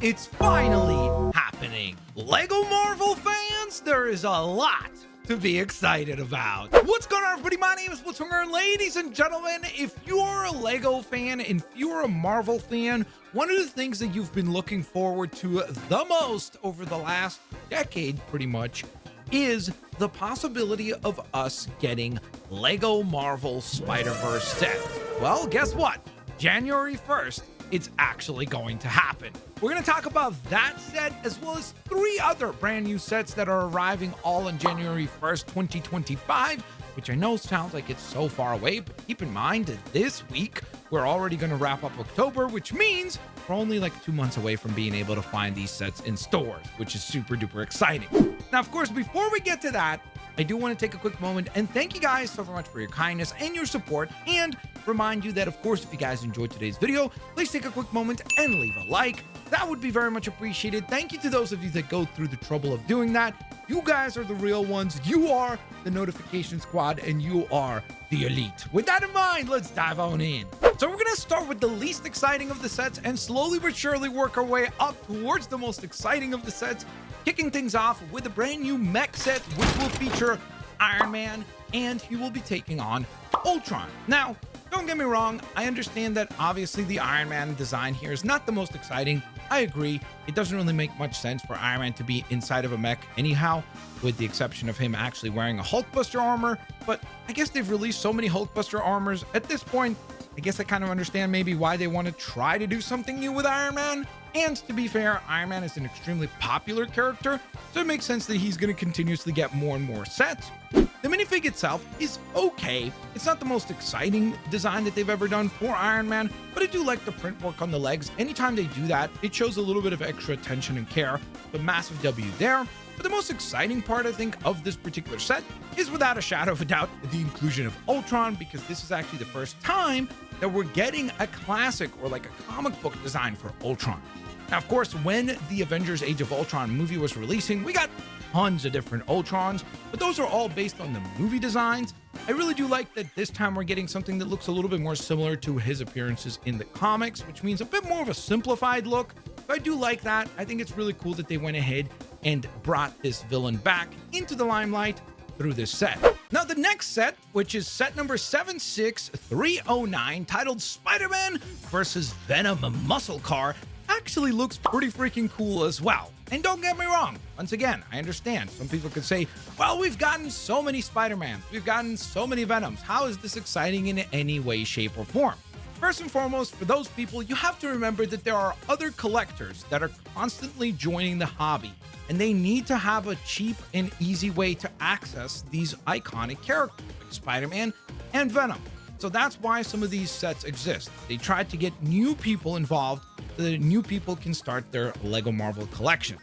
It's finally happening. Lego Marvel fans, there is a lot to be excited about. What's going on, everybody? My name is Blitzwinger, and ladies and gentlemen, if you're a Lego fan and if you're a Marvel fan, one of the things that you've been looking forward to the most over the last decade, pretty much, is the possibility of us getting Lego Marvel Spider-Verse sets. Well, guess what? January 1st, it's actually going to happen. We're going to talk about that set as well as 3 other brand new sets that are arriving all on January 1st, 2025, which I know sounds like it's so far away, but keep in mind that this week we're already going to wrap up October, which means we're only like 2 months away from being able to find these sets in stores, which is super duper exciting. Now, of course, before we get to that, I do want to take a quick moment and thank you guys so much for your kindness and your support, and remind you that, of course, if you guys enjoyed today's video, please take a quick moment and leave a like. That would be very much appreciated. Thank you to those of you that go through the trouble of doing that. You guys are the real ones. You are the notification squad, and you are the elite. With that in mind, let's dive on in. So we're going to start with the least exciting of the sets and slowly but surely work our way up towards the most exciting of the sets, kicking things off with a brand new mech set, which will feature Iron Man, and he will be taking on Ultron. Now, don't get me wrong, I understand that obviously the Iron Man design here is not the most exciting. I agree, it doesn't really make much sense for Iron Man to be inside of a mech anyhow, with the exception of him actually wearing a Hulkbuster armor, but I guess they've released so many Hulkbuster armors at this point. I guess I kind of understand maybe why they want to try to do something new with Iron Man. And to be fair, Iron Man is an extremely popular character, so it makes sense that he's going to continuously get more and more sets. The minifig itself is okay. It's not the most exciting design that they've ever done for Iron Man, but I do like the print work on the legs. Anytime they do that, it shows a little bit of extra attention and care, but massive W there. But the most exciting part, I think, of this particular set is without a shadow of a doubt the inclusion of Ultron, because this is actually the first time that we're getting a classic or like a comic book design for Ultron. Now, of course, when the Avengers Age of Ultron movie was releasing, we got tons of different Ultrons, but those are all based on the movie designs. I really do like that this time we're getting something that looks a little bit more similar to his appearances in the comics, which means a bit more of a simplified look. So I do like that. I think it's really cool that they went ahead and brought this villain back into the limelight through this set. Now, the next set, which is set number 76309, titled Spider-Man versus Venom Muscle Car, actually looks pretty freaking cool as well. And don't get me wrong, once again, I understand. Some people could say, well, we've gotten so many Spider-Mans, we've gotten so many Venoms. How is this exciting in any way, shape, or form? First and foremost, for those people, you have to remember that there are other collectors that are constantly joining the hobby, and they need to have a cheap and easy way to access these iconic characters like Spider-Man and Venom. So that's why some of these sets exist. They tried to get new people involved so that new people can start their Lego Marvel collection.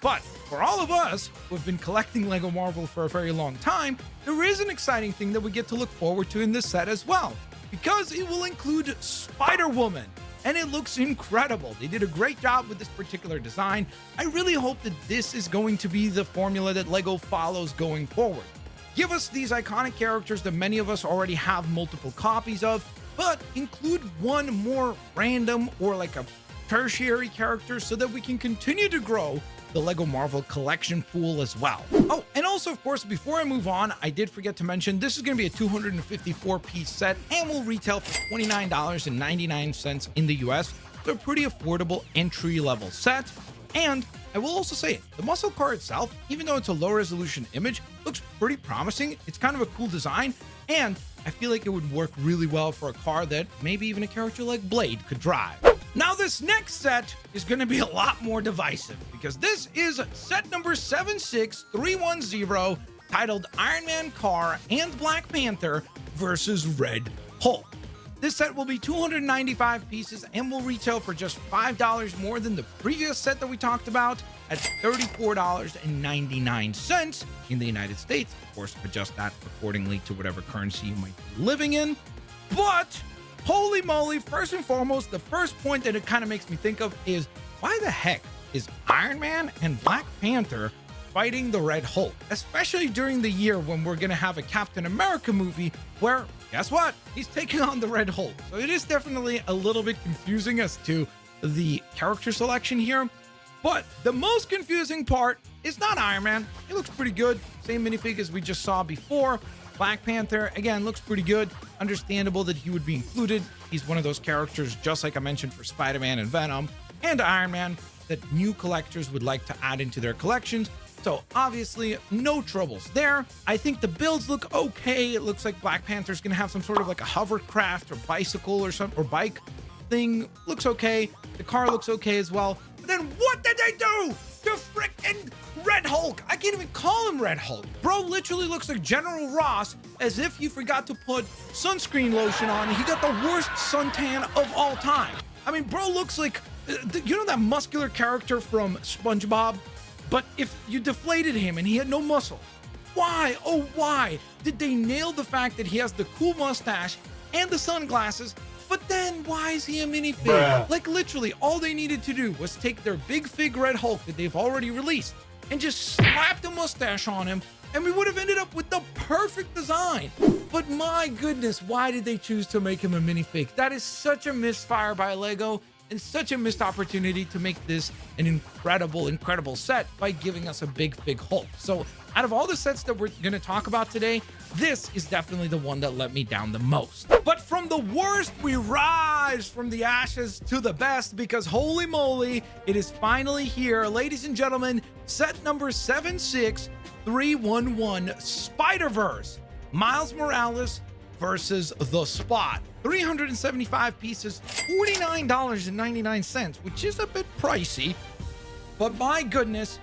But for all of us who have been collecting Lego Marvel for a very long time, there is an exciting thing that we get to look forward to in this set as well, because it will include Spider-Woman, and it looks incredible. They did a great job with this particular design. I really hope that this is going to be the formula that Lego follows going forward. Give us these iconic characters that many of us already have multiple copies of, but include one more random or like a tertiary character so that we can continue to grow the Lego Marvel collection pool as well. Oh, and also, of course, before I move on, I did forget to mention this is going to be a 254-piece set and will retail for $29.99 in the US. So a pretty affordable entry-level set. And I will also say, the muscle car itself, even though it's a low-resolution image, looks pretty promising. It's kind of a cool design, and I feel like it would work really well for a car that maybe even a character like Blade could drive. Now, this next set is going to be a lot more divisive, because this is set number 76310, titled Iron Man Car and Black Panther versus Red Hulk. This set will be 295 pieces and will retail for just $5 more than the previous set that we talked about at $34.99 in the United States. Of course, adjust that accordingly to whatever currency you might be living in. But holy moly, first and foremost, the first point that it kind of makes me think of is, why the heck is Iron Man and Black Panther fighting the Red Hulk, especially during the year when we're going to have a Captain America movie where, guess what? He's taking on the Red Hulk. So it is definitely a little bit confusing as to the character selection here. But the most confusing part is not Iron Man. He looks pretty good. Same minifig as we just saw before. Black Panther, again, looks pretty good. Understandable that he would be included. He's one of those characters, just like I mentioned for Spider-Man and Venom and Iron Man, that new collectors would like to add into their collections. So obviously no troubles there. I think the builds look okay. It looks like Black Panther's gonna have some sort of like a hovercraft or bicycle or something, or bike thing. Looks okay. The car looks okay as well. But then what did they do to frickin' Red Hulk? I can't even call him Red Hulk. Bro literally looks like General Ross, as if you forgot to put sunscreen lotion on. He got the worst suntan of all time. I mean, bro looks like, you know that muscular character from SpongeBob? But if you deflated him and he had no muscle, why, oh why, did they nail the fact that he has the cool mustache and the sunglasses, but then why is he a minifig? Bruh. Like literally all they needed to do was take their big fig Red Hulk that they've already released and just slap the mustache on him, and we would have ended up with the perfect design. But my goodness, why did they choose to make him a minifig? That is such a misfire by Lego, and such a missed opportunity to make this an incredible set by giving us a big fig Hulk. So out of all the sets that we're going to talk about today, this is definitely the one that let me down the most. But from the worst, we rise from the ashes to the best, because holy moly, it is finally here. Ladies and gentlemen, set number 76311, Spider-Verse, Miles Morales versus The Spot. 375 pieces, $49.99, which is a bit pricey, but my goodness,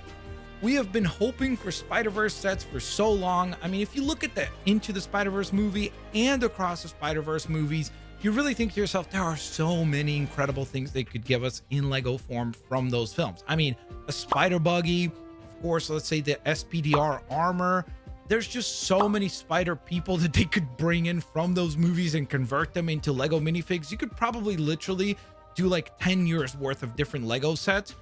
we have been hoping for Spider-Verse sets for so long. I mean, if you look at the Into the Spider-Verse movie and Across the Spider-Verse movies, you really think to yourself, there are so many incredible things they could give us in Lego form from those films. I mean, a spider buggy, of course, let's say the SPDR armor. There's just so many spider people that they could bring in from those movies and convert them into Lego minifigs. You could probably literally do like 10 years worth of different Lego sets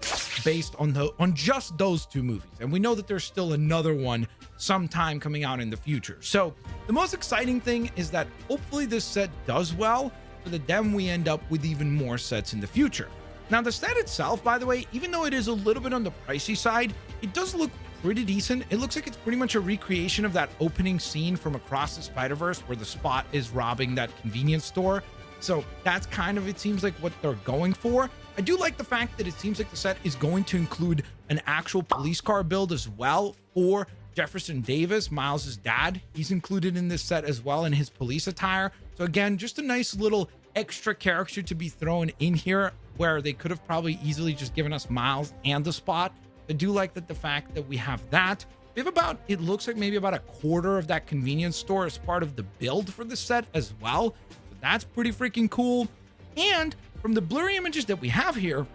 based on just those two movies. And we know that there's still another one sometime coming out in the future. So the most exciting thing is that hopefully this set does well, so that then we end up with even more sets in the future. Now the set itself, by the way, even though it is a little bit on the pricey side, it does look pretty decent. It looks like it's pretty much a recreation of that opening scene from Across the Spider-Verse where the Spot is robbing that convenience store. So that's kind of, it seems like, what they're going for. I do like the fact that it seems like the set is going to include an actual police car build as well for Jefferson Davis, Miles's dad. He's included in this set as well in his police attire. So again, just a nice little extra character to be thrown in here, where they could have probably easily just given us Miles and the Spot. I do like that the fact that we have that. We have about, it looks like maybe about a quarter of that convenience store as part of the build for the set as well. So that's pretty freaking cool. And from the blurry images that we have here,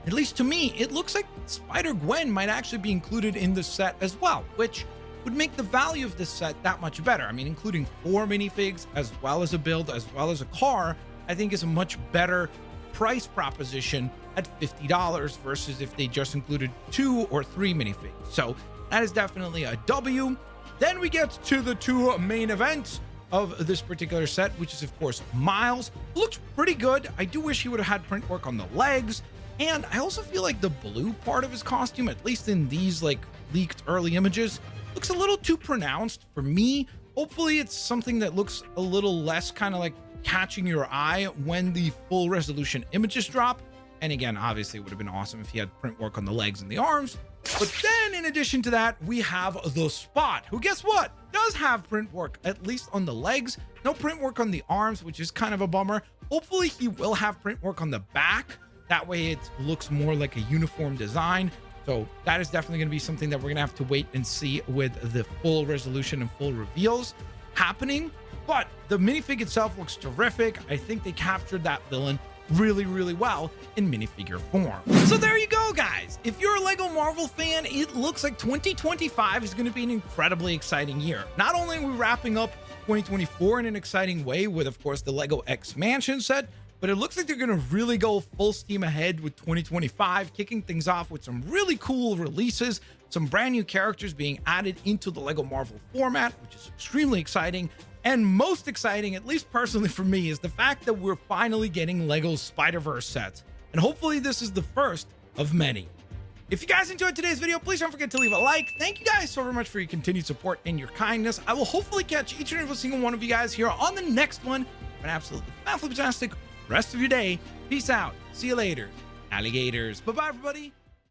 at least to me, it looks like Spider-Gwen might actually be included in the set as well, which would make the value of this set that much better. I mean, including 4 minifigs as well as a build, as well as a car, I think is a much better price proposition at $50 versus if they just included 2 or 3 minifigs. So that is definitely a W. Then we get to the 2 main events of this particular set, which is of course Miles. Looks pretty good. I do wish he would have had print work on the legs, and I also feel like the blue part of his costume, at least in these like leaked early images, looks a little too pronounced for me. Hopefully it's something that looks a little less kind of like catching your eye when the full resolution images drop. And again, obviously it would have been awesome if he had print work on the legs and the arms. But then in addition to that, we have the Spot, who, guess what, does have print work, at least on the legs. No print work on the arms, which is kind of a bummer. Hopefully he will have print work on the back. That way it looks more like a uniform design. So that is definitely going to be something that we're going to have to wait and see with the full resolution and full reveals happening. But the minifig itself looks terrific. I think they captured that villain really well in minifigure form. So there you go, guys. If you're a Lego Marvel fan, it looks like 2025 is going to be an incredibly exciting year. Not only are we wrapping up 2024 in an exciting way with, of course, the Lego X Mansion set, but it looks like they're going to really go full steam ahead with 2025, kicking things off with some really cool releases, some brand new characters being added into the Lego Marvel format, which is extremely exciting. And most exciting, at least personally for me, is the fact that we're finally getting Lego Spider-Verse sets. and hopefully this is the first of many. If you guys enjoyed today's video, please don't forget to leave a like. Thank you guys so very much for your continued support and your kindness. I will hopefully catch each and every single one of you guys here on the next one. Have an absolutely fantastic rest of your day. Peace out. See you later, alligators. Bye-bye, everybody.